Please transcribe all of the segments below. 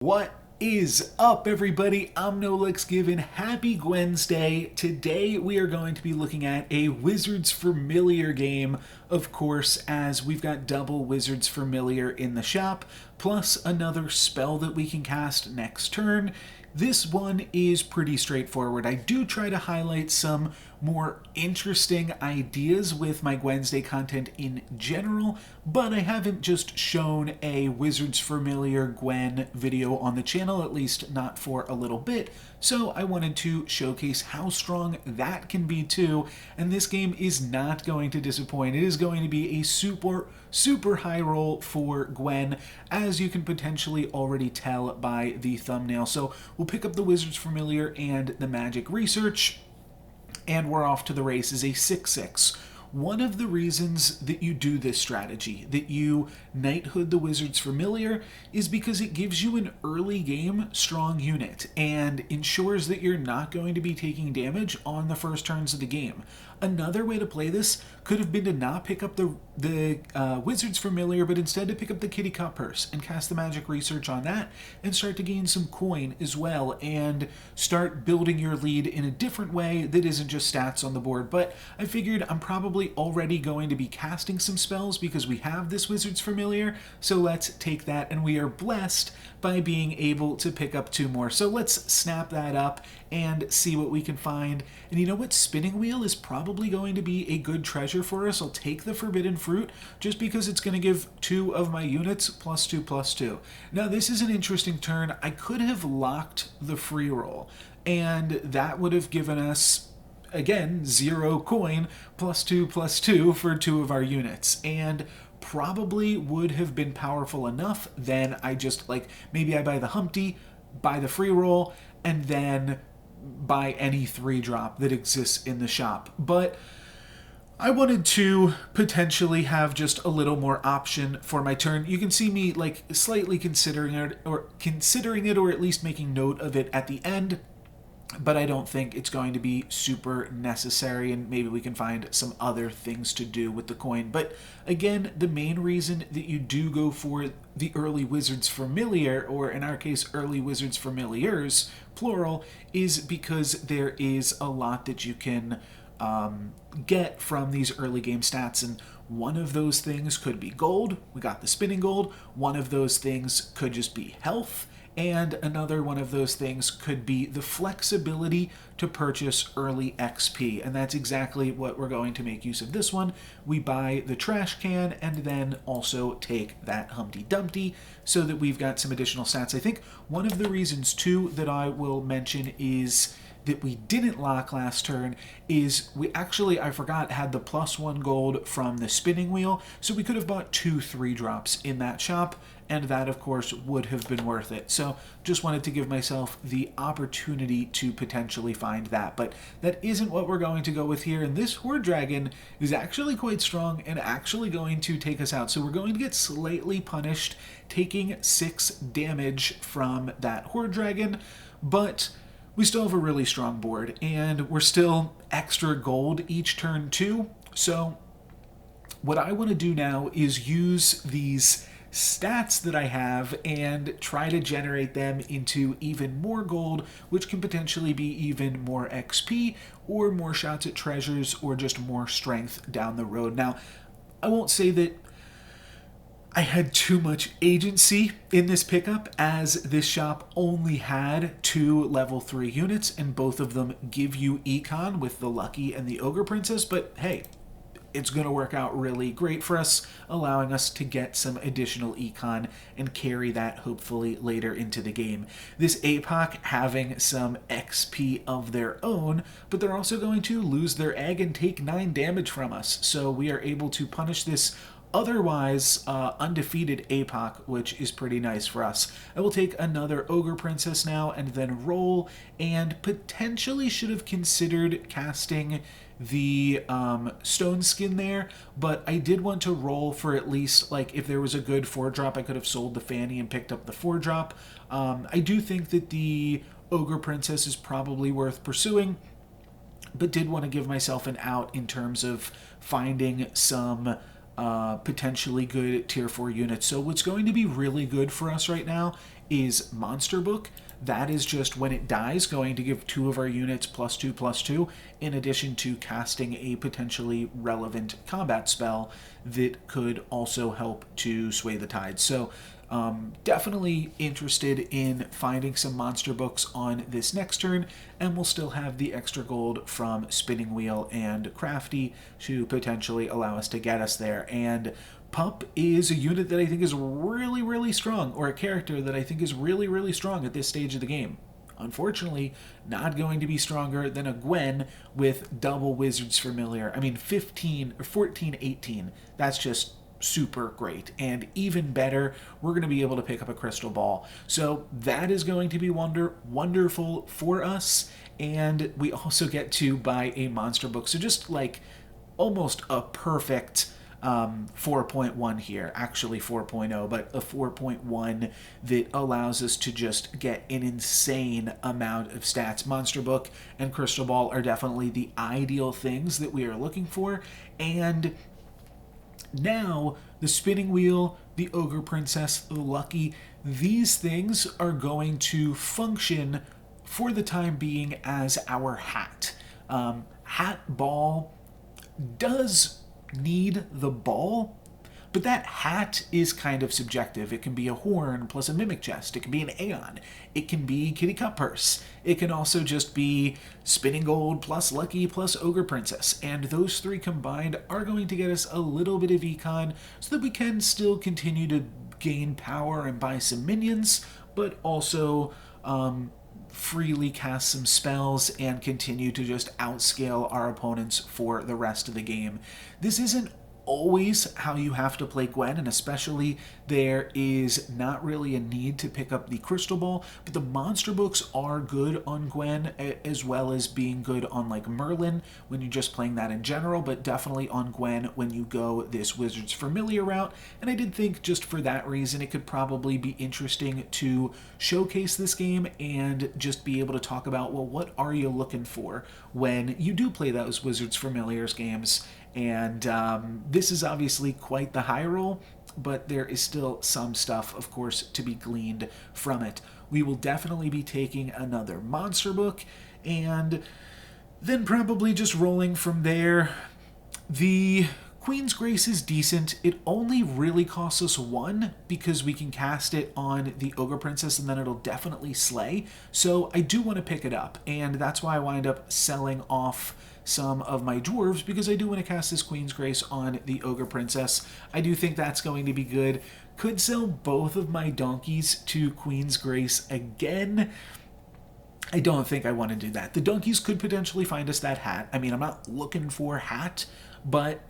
What is up, everybody? I'm NoLucksGiven. Happy GWENsday. Today we are going to be looking at a Wizards Familiar game, of course, as we've got double Wizards Familiar in the shop, plus another spell that we can cast next turn. This one is pretty straightforward. I do try to highlight some more interesting ideas with my GWENsday content in general, but I haven't just shown a Wizards Familiar Gwen video on the channel, at least not for a little bit, so I wanted to showcase how strong that can be too, and this game is not going to disappoint. It is going to be a super high roll for Gwen, as you can potentially already tell by the thumbnail. So we'll pick up the Wizards Familiar and the Magic Research, and we're off to the races. A 6/6. One of the reasons that you do this strategy, that you Knighthood the Wizards Familiar, is because it gives you an early game strong unit and ensures that you're not going to be taking damage on the first turns of the game. Another way to play this could have been to not pick up the Wizards Familiar, but instead to pick up the Kitty Cup Purse and cast the Magic Research on that and start to gain some coin as well and start building your lead in a different way that isn't just stats on the board. But I figured I'm probably already going to be casting some spells because we have this Wizards Familiar, so let's take that, and we are blessed by being able to pick up two more. So let's snap that up and see what we can find. And you know what? Spinning Wheel is probably going to be a good treasure for us. I'll take the Forbidden Fruit just because it's going to give two of my units +2/+2. Now this is an interesting turn. I could have locked the free roll, and that would have given us, again, 0 coin +2/+2 for two of our units, and probably would have been powerful enough. Then I just, maybe I buy the Humpty, buy the free roll, and then buy any 3-drop that exists in the shop. But I wanted to potentially have just a little more option for my turn. You can see me slightly considering it, or at least making note of it at the end, but I don't think it's going to be super necessary, and maybe we can find some other things to do with the coin. But again, the main reason that you do go for the early Wizards Familiar, or in our case, early Wizards Familiars, plural, is because there is a lot that you can get from these early game stats, and one of those things could be gold. We got the spinning gold. One of those things could just be health, and another one of those things could be the flexibility to purchase early XP, and that's exactly what we're going to make use of this one. We buy the trash can and then also take that Humpty Dumpty so that we've got some additional stats. I think one of the reasons too that I will mention is that we didn't lock last turn is we actually, I forgot, had the +1 gold from the spinning wheel, so we could have bought 2 3-drops in that shop, and that of course would have been worth it. So just wanted to give myself the opportunity to potentially find that, but that isn't what we're going to go with here. And this Horde Dragon is actually quite strong and actually going to take us out. So we're going to get slightly punished, taking 6 damage from that Horde Dragon, but we still have a really strong board, and we're still extra gold each turn too. So what I want to do now is use these stats that I have and try to generate them into even more gold, which can potentially be even more XP or more shots at treasures or just more strength down the road. Now, I won't say that I had too much agency in this pickup, as this shop only had 2 level 3 units, and both of them give you econ with the Lucky and the Ogre Princess, but hey, it's going to work out really great for us, allowing us to get some additional econ and carry that hopefully later into the game. This APOC having some XP of their own, but they're also going to lose their egg and take 9 damage from us, so we are able to punish this otherwise undefeated APOC, which is pretty nice for us. I will take another Ogre Princess now and then roll, and potentially should have considered casting the Stone Skin there, but I did want to roll for at least, if there was a good 4-drop, I could have sold the Fanny and picked up the 4-drop. I do think that the Ogre Princess is probably worth pursuing, but did want to give myself an out in terms of finding some potentially good tier 4 units. So what's going to be really good for us right now is Monster Book. That is just when it dies, going to give 2 of our units +2/+2, in addition to casting a potentially relevant combat spell that could also help to sway the tide. So definitely interested in finding some monster books on this next turn, and we'll still have the extra gold from Spinning Wheel and Crafty to potentially allow us to get us there. And Pup is a unit that I think is really, really strong, or a character that I think is really, really strong at this stage of the game. Unfortunately, not going to be stronger than a Gwen with double Wizard's Familiar. I mean, 15 or 14, 18. That's just super great. And even better, we're going to be able to pick up a crystal ball. So that is going to be wonderful for us. And we also get to buy a monster book. So just like almost a perfect 4.1 here, actually 4.0, but a 4.1 that allows us to just get an insane amount of stats. Monster Book and Crystal Ball are definitely the ideal things that we are looking for. And now, the Spinning Wheel, the Ogre Princess, the Lucky, these things are going to function for the time being as our hat. Hat Ball does need the ball, but that hat is kind of subjective. It can be a horn plus a mimic chest. It can be an Aeon. It can be Kitty Cup Purse. It can also just be Spinning Gold plus Lucky plus Ogre Princess. And those 3 combined are going to get us a little bit of econ so that we can still continue to gain power and buy some minions, but also freely cast some spells and continue to just outscale our opponents for the rest of the game. This isn't always how you have to play Gwen, and especially there is not really a need to pick up the crystal ball, but the monster books are good on Gwen, as well as being good on like Merlin when you're just playing that in general, but definitely on Gwen when you go this Wizard's Familiar route. And I did think just for that reason it could probably be interesting to showcase this game and just be able to talk about, well, what are you looking for when you do play those Wizard's Familiars games. And this is obviously quite the high roll, but there is still some stuff, of course, to be gleaned from it. We will definitely be taking another monster book, and then probably just rolling from there. The Queen's Grace is decent. It only really costs us 1 because we can cast it on the Ogre Princess and then it'll definitely slay. So I do want to pick it up, and that's why I wind up selling off some of my dwarves, because I do want to cast this Queen's Grace on the Ogre Princess. I do think that's going to be good. Could sell both of my donkeys to Queen's Grace again. I don't think I want to do that. The donkeys could potentially find us that hat. I mean, I'm not looking for a hat, but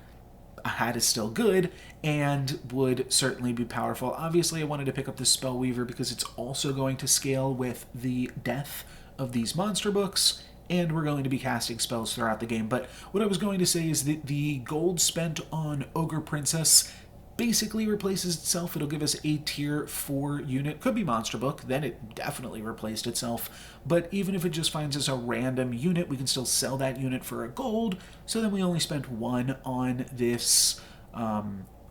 a hat is still good and would certainly be powerful. Obviously, I wanted to pick up the Spellweaver because it's also going to scale with the death of these monster books, and we're going to be casting spells throughout the game. But what I was going to say is that the gold spent on Ogre Princess basically replaces itself. It'll give us a tier 4 unit. Could be Monster Book, then it definitely replaced itself. But even if it just finds us a random unit, we can still sell that unit for a gold. So then we only spent 1 on this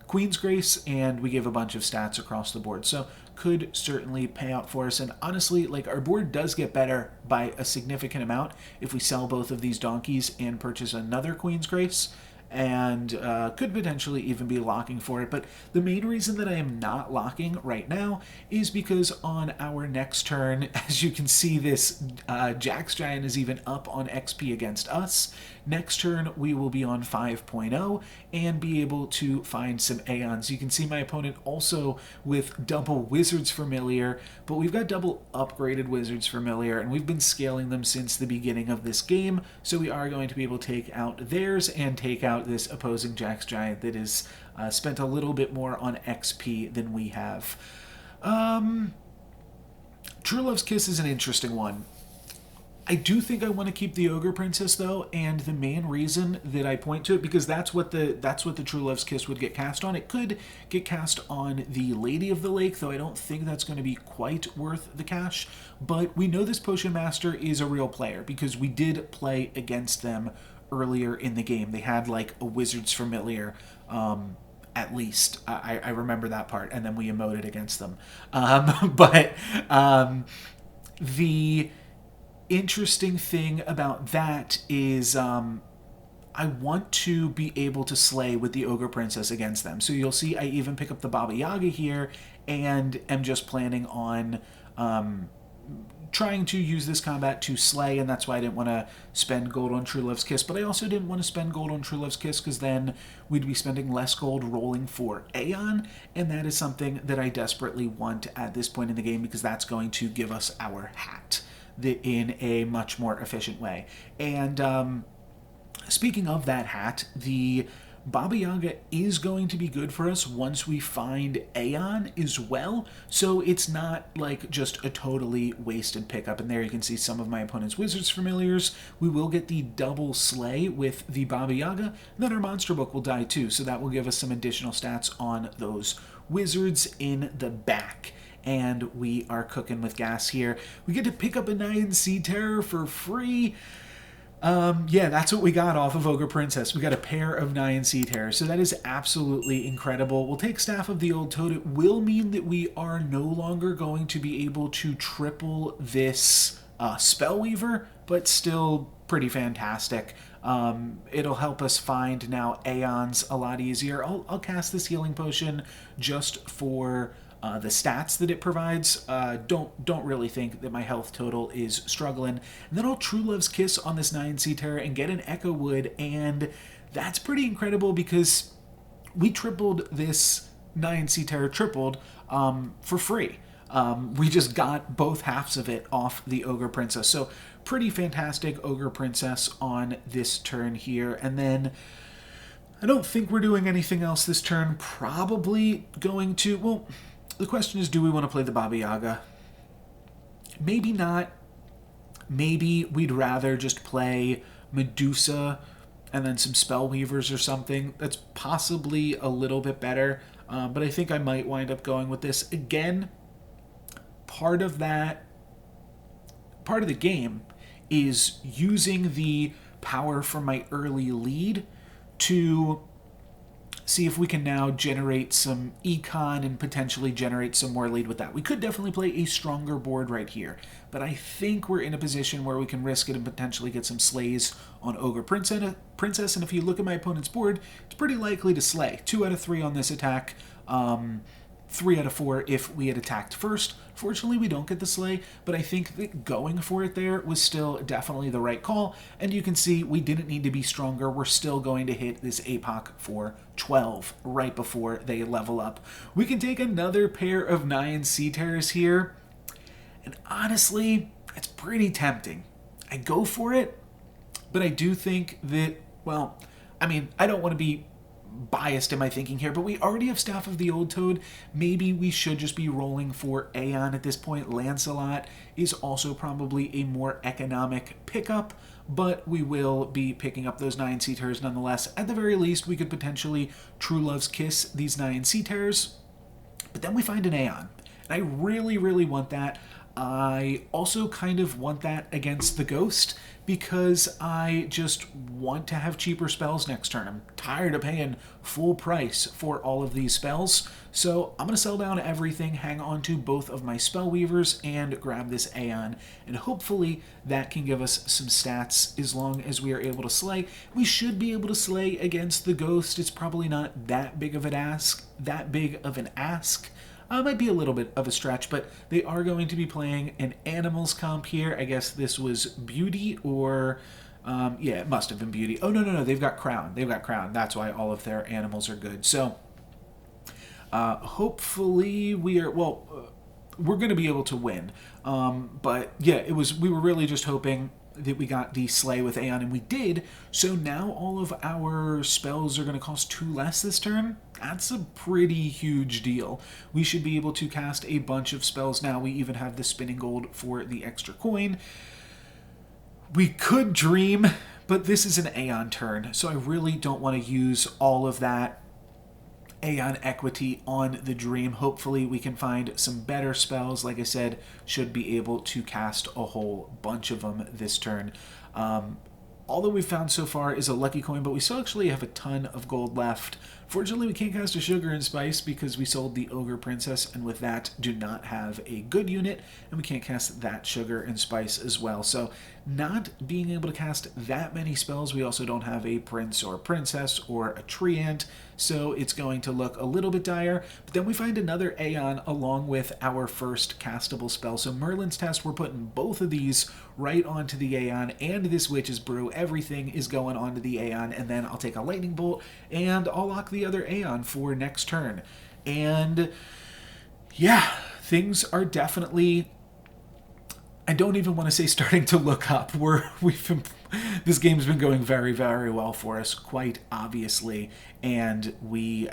Queen's Grace, and we gave a bunch of stats across the board. So could certainly pay out for us. And honestly, like, our board does get better by a significant amount if we sell both of these donkeys and purchase another Queen's Grace, and could potentially even be locking for it. But the main reason that I am not locking right now is because on our next turn, as you can see, this Jax Giant is even up on XP against us. Next turn, we will be on 5.0 and be able to find some Aeons. You can see my opponent also with double Wizard's Familiar, but we've got double upgraded Wizard's Familiar, and we've been scaling them since the beginning of this game, so we are going to be able to take out theirs and take out this opposing Jax Giant that is spent a little bit more on XP than we have. True Love's Kiss is an interesting one. I do think I want to keep the Ogre Princess, though, and the main reason that I point to it, because that's what the True Love's Kiss would get cast on. It could get cast on the Lady of the Lake, though I don't think that's going to be quite worth the cash. But we know this Potion Master is a real player, because we did play against them earlier in the game. They had like a Wizard's Familiar At least I remember that part, and then we emoted against them. But the interesting thing about that is I want to be able to slay with the Ogre Princess against them. So you'll see I even pick up the Baba Yaga here and am just planning on trying to use this combat to slay, and that's why I didn't want to spend gold on True Love's Kiss, but I also didn't want to spend gold on True Love's Kiss because then we'd be spending less gold rolling for Aeon, and that is something that I desperately want at this point in the game because that's going to give us our hat in a much more efficient way. And speaking of that hat, the Baba Yaga is going to be good for us once we find Aeon as well, so it's not like just a totally wasted pickup. And there you can see some of my opponent's Wizards Familiars. We will get the double slay with the Baba Yaga, and then our Monster Book will die too, so that will give us some additional stats on those Wizards in the back. And we are cooking with gas here. We get to pick up a Nyan Sea Terror for free. Yeah, that's what we got off of Ogre Princess. We got a pair of Nyan Sea Terrors, so that is absolutely incredible. We'll take Staff of the Old Toad. It will mean that we are no longer going to be able to triple this Spellweaver, but still pretty fantastic. It'll help us find now Aeons a lot easier. I'll cast this Healing Potion just for the stats that it provides. Don't really think that my health total is struggling. And then I'll True Love's Kiss on this Nyan Sea Terror and get an Echo Wood, and that's pretty incredible because we tripled this Nyan Sea Terror for free. We just got both halves of it off the Ogre Princess. So pretty fantastic Ogre Princess on this turn here. And then I don't think we're doing anything else this turn. Probably going to, well, the question is, do we want to play the Baba Yaga? Maybe not. Maybe we'd rather just play Medusa and then some Spellweavers or something. That's possibly a little bit better, but I think I might wind up going with this. Again, part of the game is using the power from my early lead to see if we can now generate some econ and potentially generate some more lead with that. We could definitely play a stronger board right here, but I think we're in a position where we can risk it and potentially get some slays on Ogre Princess, and if you look at my opponent's board, it's pretty likely to slay. 2 out of 3 on this attack, 3 out of 4 if we had attacked first. Fortunately, we don't get the slay, but I think that going for it there was still definitely the right call, and you can see we didn't need to be stronger. We're still going to hit this APOC for 12 right before they level up. We can take another pair of Nyan Sea Terrors here, and honestly, it's pretty tempting. I go for it, but I do think that, well, I mean, I don't want to be biased in my thinking here, but we already have Staff of the Old Toad. Maybe we should just be rolling for Aeon at this point. Lancelot is also probably a more economic pickup, but we will be picking up those Nyan Sea Terrors nonetheless. At the very least, we could potentially True Love's Kiss these Nyan Sea Terrors, but then we find an Aeon. And I really, really want that. I also kind of want that against the Ghost because I just want to have cheaper spells next turn. I'm tired of paying full price for all of these spells, so I'm going to sell down everything, hang on to both of my Spellweavers, and grab this Aeon, and hopefully that can give us some stats as long as we are able to slay. We should be able to slay against the Ghost. It's probably not that big of an ask. Might be a little bit of a stretch, but they are going to be playing an Animals comp here. I guess this was Beauty or... yeah, it must have been Beauty. Oh, no, they've got Crown. That's why all of their animals are good. So, hopefully we are... Well, we're going to be able to win. But, yeah, we were really just hoping that we got the Slay with Aeon, and we did. So now all of our spells are going to cost 2 less this turn. That's a pretty huge deal. We should be able to cast a bunch of spells now. We even have the Spinning Gold for the extra coin. We could Dream, but this is an Aeon turn, so I really don't want to use all of that Aeon equity on the Dream. Hopefully we can find some better spells. Like I said, should be able to cast a whole bunch of them this turn. All that we've found so far is a lucky coin, but we still actually have a ton of gold left Fortunately, we can't cast a Sugar and Spice because we sold the Ogre Princess, and with that do not have a good unit, and we can't cast that Sugar and Spice as well. So not being able to cast that many spells, we also don't have a Prince or Princess or a Treant, so it's going to look a little bit dire. But then we find another Aeon along with our first castable spell. So Merlin's Test, we're putting both of these right onto the Aeon, and this Witch's Brew, everything is going onto the Aeon, and then I'll take a Lightning Bolt, and I'll lock the other Aeon for next turn. And yeah, things are definitely, I don't even want to say starting to look up. This game's been going very, very well for us, quite obviously, and we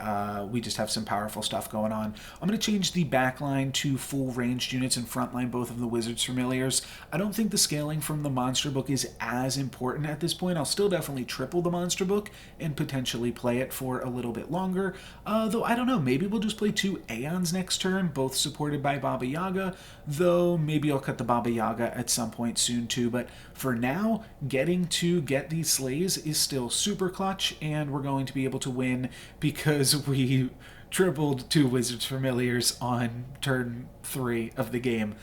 just have some powerful stuff going on. I'm going to change the backline to full ranged units and frontline both of the Wizard's Familiars. I don't think the scaling from the Monster Book is as important at this point. I'll still definitely triple the Monster Book and potentially play it for a little bit longer, though I don't know, maybe we'll just play 2 Aeons next turn, both supported by Baba Yaga, though maybe I'll cut the Baba Yaga at some point soon too. But for now, getting to get these slays is still super clutch, and we're going to be able to win because we tripled 2 Wizards Familiars on turn 3 of the game.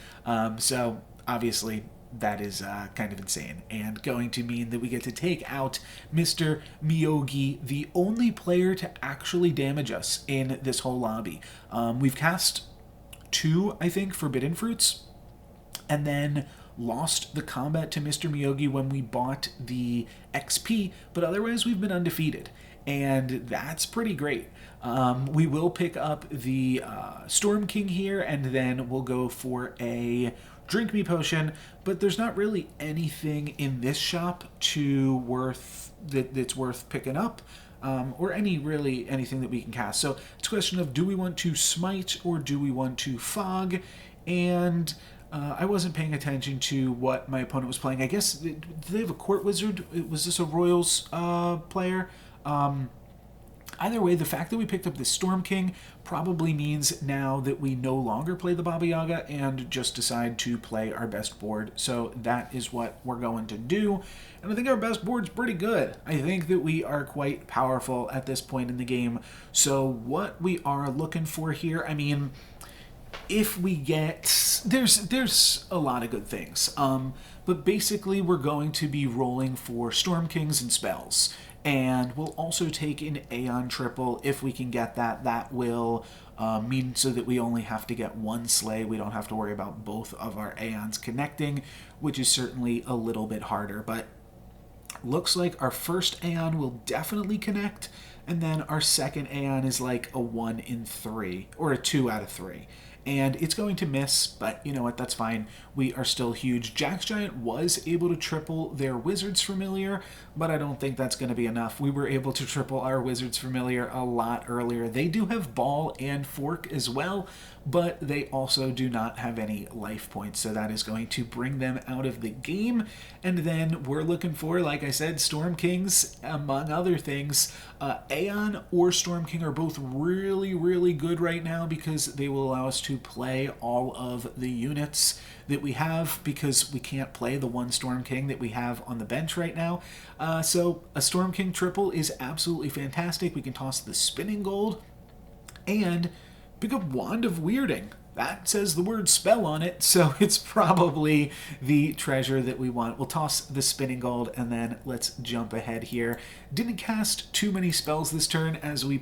So obviously that is kind of insane, and going to mean that we get to take out Mr. Miyogi, the only player to actually damage us in this whole lobby. We've cast 2, I think, Forbidden Fruits, and then lost the combat to Mr. Miyogi when we bought the XP, but otherwise we've been undefeated, and that's pretty great. We will pick up the Storm King here, and then we'll go for a Drink Me potion, but there's not really anything in this shop that's worth picking up. Or anything that we can cast. So it's a question of, do we want to Smite or do we want to Fog? And I wasn't paying attention to what my opponent was playing. I guess, did they have a Court Wizard? Was this a Royals player? Either way, the fact that we picked up the Storm King probably means now that we no longer play the Baba Yaga and just decide to play our best board. So that is what we're going to do. And I think our best board's pretty good. I think that we are quite powerful at this point in the game. So what we are looking for here, I mean, if we get, there's a lot of good things. But basically we're going to be rolling for Storm Kings and spells. And we'll also take an Aeon triple if we can get that. That will mean so that we only have to get 1 slay. We don't have to worry about both of our Aeons connecting, which is certainly a little bit harder. But looks like our first Aeon will definitely connect, and then our second Aeon is like a 1 in 3, or a 2 out of 3. And it's going to miss, but you know what, that's fine. We are still huge. Jack's Giant was able to triple their Wizard's Familiar, but I don't think that's going to be enough. We were able to triple our Wizard's Familiar a lot earlier. They do have Ball and Fork as well, but they also do not have any life points, so that is going to bring them out of the game. And then we're looking for, like I said, Storm Kings, among other things. Aeon or Storm King are both really, really good right now because they will allow us to play all of the units that we have, because we can't play the 1 Storm King that we have on the bench right now. So a Storm King triple is absolutely fantastic. We can toss the Spinning Gold and pick up Wand of Weirding. That says the word spell on it, so it's probably the treasure that we want. We'll toss the Spinning Gold, and then let's jump ahead here. Didn't cast too many spells this turn as we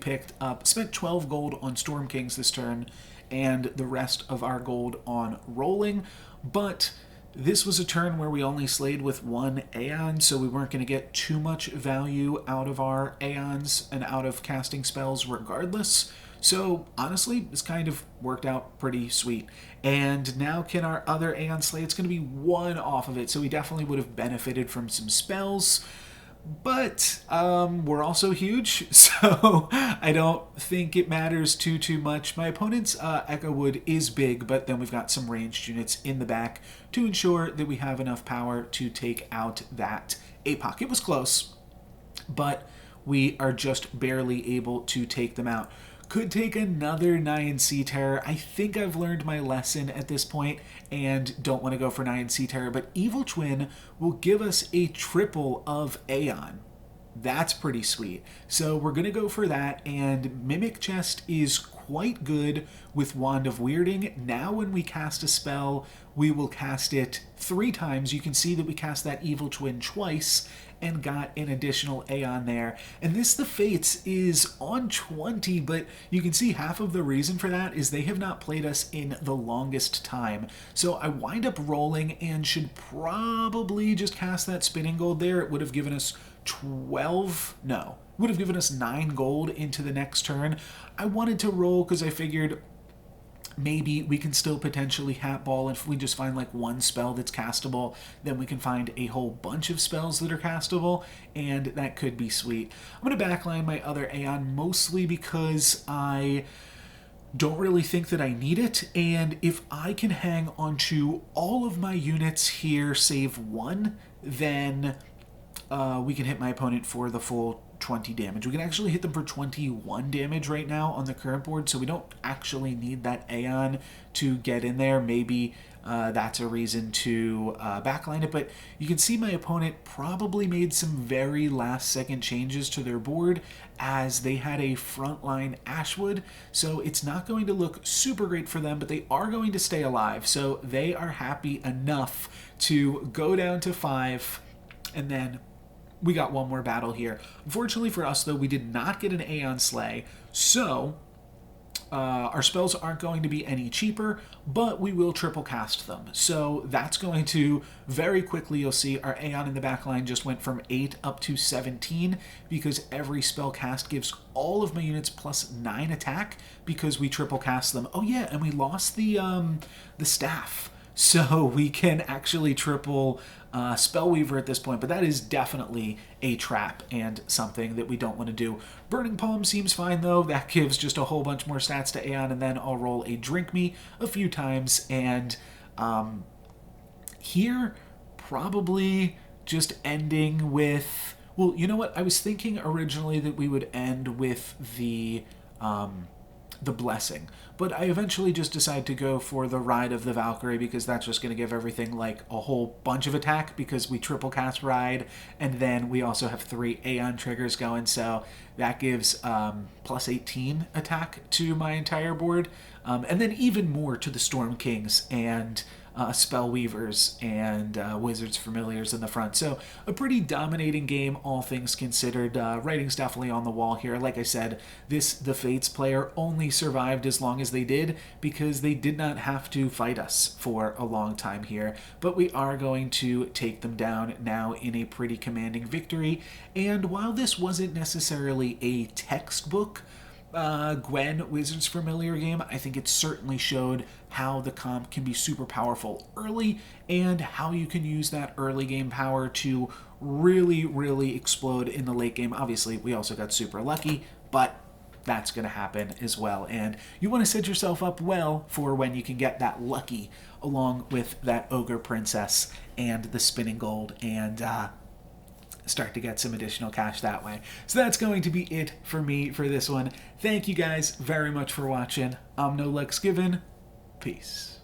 spent 12 gold on Storm Kings this turn, and the rest of our gold on rolling, but this was a turn where we only slayed with 1 Aeon, so we weren't going to get too much value out of our Aeons and out of casting spells regardless. So honestly, this kind of worked out pretty sweet. And now can our other Aeon slay? It's going to be 1 off of it, so we definitely would have benefited from some spells. But we're also huge, so I don't think it matters too much. My opponent's Echo Wood is big, but then we've got some ranged units in the back to ensure that we have enough power to take out that APOC. It was close, but we are just barely able to take them out. Could take another Nyan Sea Terror. I think I've learned my lesson at this point and don't want to go for Nyan Sea Terror, but Evil Twin will give us a triple of Aeon. That's pretty sweet. So we're going to go for that, and Mimic Chest is quite good with Wand of Weirding. Now when we cast a spell, we will cast it 3 times. You can see that we cast that Evil Twin twice and got an additional Aeon there. And this, the Fates, is on 20, but you can see half of the reason for that is they have not played us in the longest time. So I wind up rolling and should probably just cast that Spinning Gold there. It would have given us 12, no, would have given us 9 gold into the next turn. I wanted to roll because I figured maybe we can still potentially hat ball, and if we just find like one spell that's castable, then we can find a whole bunch of spells that are castable, and that could be sweet. I'm going to backline my other Aeon mostly because I don't really think that I need it, and if I can hang onto all of my units here save 1, then we can hit my opponent for the full 20 damage. We can actually hit them for 21 damage right now on the current board, so we don't actually need that Aeon to get in there. Maybe that's a reason to backline it, but you can see my opponent probably made some very last-second changes to their board as they had a frontline Ashwood, so it's not going to look super great for them, but they are going to stay alive, so they are happy enough to go down to 5, and then we got one more battle here. Unfortunately for us, though, we did not get an Aeon Slay, so our spells aren't going to be any cheaper, but we will triple cast them. So that's going to, very quickly, you'll see our Aeon in the back line just went from 8 up to 17 because every spell cast gives all of my units plus 9 attack because we triple cast them. Oh yeah, and we lost the staff. So we can actually triple Spellweaver at this point, but that is definitely a trap and something that we don't want to do. Burning Palm seems fine though. That gives just a whole bunch more stats to Aeon, and then I'll roll a Drink Me a few times, and here probably just ending with, well, you know what? I was thinking originally that we would end with the Blessing, but I eventually just decided to go for the Ride of the Valkyrie because that's just going to give everything like a whole bunch of attack because we triple cast Ride, and then we also have 3 Aeon triggers going, so that gives plus 18 attack to my entire board, and then even more to the Storm Kings and Spellweavers and Wizards Familiars in the front. So a pretty dominating game, all things considered. Writing's definitely on the wall here. Like I said, the Fates player only survived as long as they did because they did not have to fight us for a long time here. But we are going to take them down now in a pretty commanding victory. And while this wasn't necessarily a textbook Gwen Wizards Familiar game, I think it certainly showed how the comp can be super powerful early and how you can use that early game power to really, really explode in the late game. Obviously, we also got super lucky, but that's going to happen as well. And you want to set yourself up well for when you can get that lucky along with that Ogre Princess and the Spinning Gold and start to get some additional cash that way. So that's going to be it for me for this one. Thank you guys very much for watching. I'm NoLucksGiven. Peace.